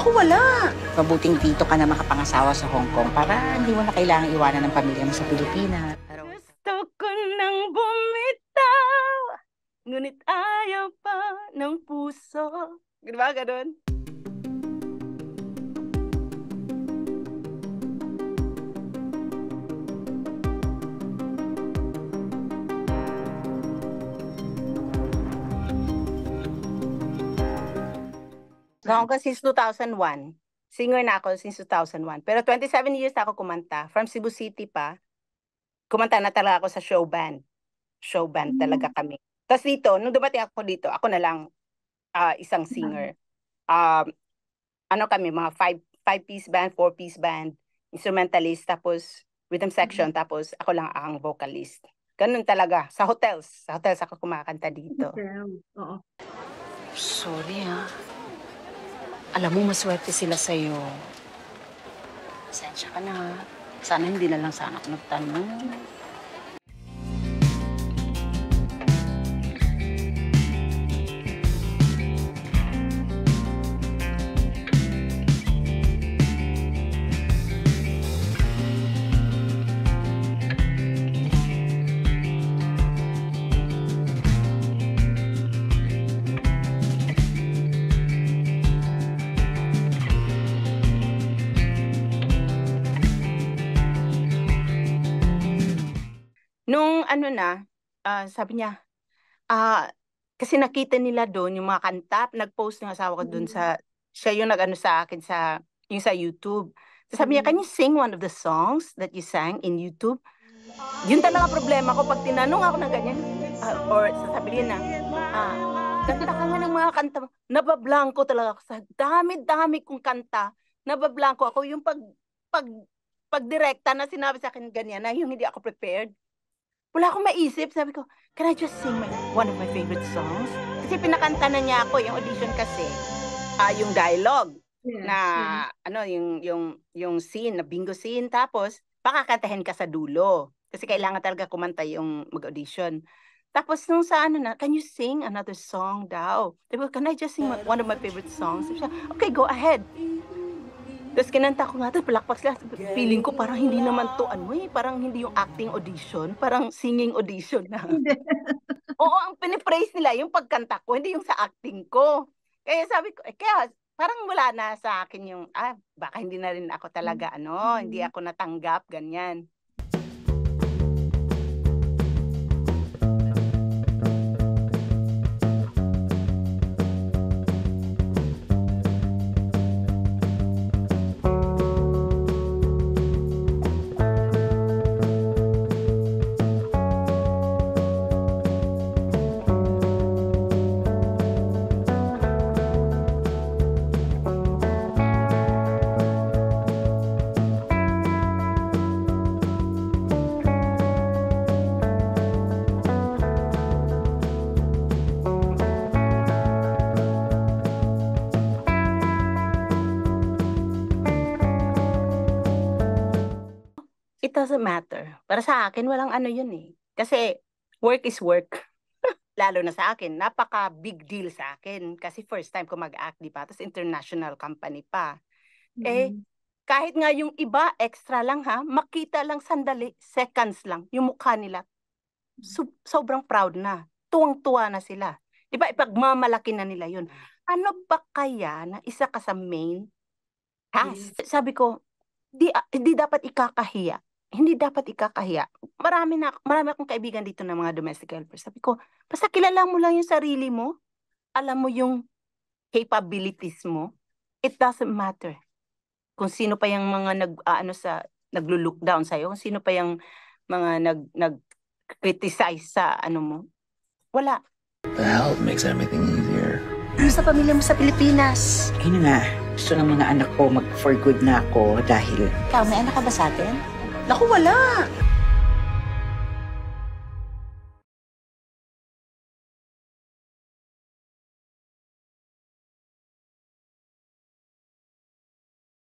Naku, wala. Mabuting dito ka na makapangasawa sa Hong Kong para hindi mo na kailangang iwanan ng pamilya mo sa Pilipinas. Gusto ko nang bumitaw, ngunit ayaw pa ng puso. Diba ganun? Noong ko since 2001. Singer na ako since 2001. Pero 27 years na ako kumanta. From Cebu City pa. Kumanta na talaga ako sa show band. Show band talaga kami. Tapos dito, nung dumating ako dito, ako na lang isang singer. Ano kami, mga five-piece band, four-piece band, instrumentalist, tapos rhythm section, tapos ako lang ang vocalist. Ganun talaga. Sa hotels. Sa hotels ako kumakanta dito. Oo. Sorry ha. Alam mo, maswerte sila sa'yo. Pasensya ka na ha. Sana hindi na lang sana ako nagtanong. Nung ano na, sabi niya, kasi nakita nila doon yung mga kanta, nag-post ng asawa ko doon sa, siya yung nag-ano sa akin yung sa YouTube. So sabi niya, can you sing one of the songs that you sang in YouTube? Yun talaga problema ko pag tinanong ako ng ganyan, or sasabihin na, kanta ka nga ng mga kanta mo. Nabablanko talaga ako sa dami-dami kong kanta. Nabablanko ako yung pag direkta na sinabi sa akin ganyan, na yung hindi ako prepared. Wala akong maisip. Sabi ko, can I just sing one of my favorite songs? Kasi pinakanta na niya ako, yung audition kasi, yung dialogue, ano, yung scene, na bingo scene, tapos, pakakantahin ka sa dulo. Kasi kailangan talaga kumanta yung mag-audition. Tapos, nung sa ano na, can you sing another song daw? Sabi ko, can I just sing one of my favorite songs? Sabi siya, okay, go ahead. Tapos kinanta ko nga, tapos palakpak sila. Feeling ko parang hindi naman to, parang hindi yung acting audition, parang singing audition na. Oo, ang pinipraise nila yung pagkanta ko, hindi yung sa acting ko. Kaya sabi ko, kaya parang wala na sa akin yung, baka hindi na rin ako talaga, hindi ako natanggap, ganyan. It doesn't matter. Para sa akin, walang ano yun eh. Kasi work is work. Lalo na sa akin, napaka big deal sa akin. Kasi first time ko mag-act, di ba? Tapos international company pa. Kahit nga yung iba, extra lang ha, makita lang sandali, seconds lang, yung mukha nila. Sobrang proud na. Tuwang-tuwa na sila. Di ba? Ipagmamalaki na nila yun. Ano ba kaya na isa ka sa main cast? Sabi ko, di dapat ikakahiya. Hindi dapat ikakahiya. Marami akong kaibigan dito ng mga domestic helpers. Sabi ko, basta kilala mo lang yung sarili mo, alam mo yung capabilities mo, it doesn't matter. Kung sino pa yung mga naglo-look down sa'yo, kung sino pa yung mga nag-criticize sa ano mo, wala. The help makes everything easier. Sa pamilya mo sa Pilipinas. Ayun nga, gusto ng mga anak ko mag-for good na ako dahil... Ikaw, may anak ka ba sa atin? Naku, wala.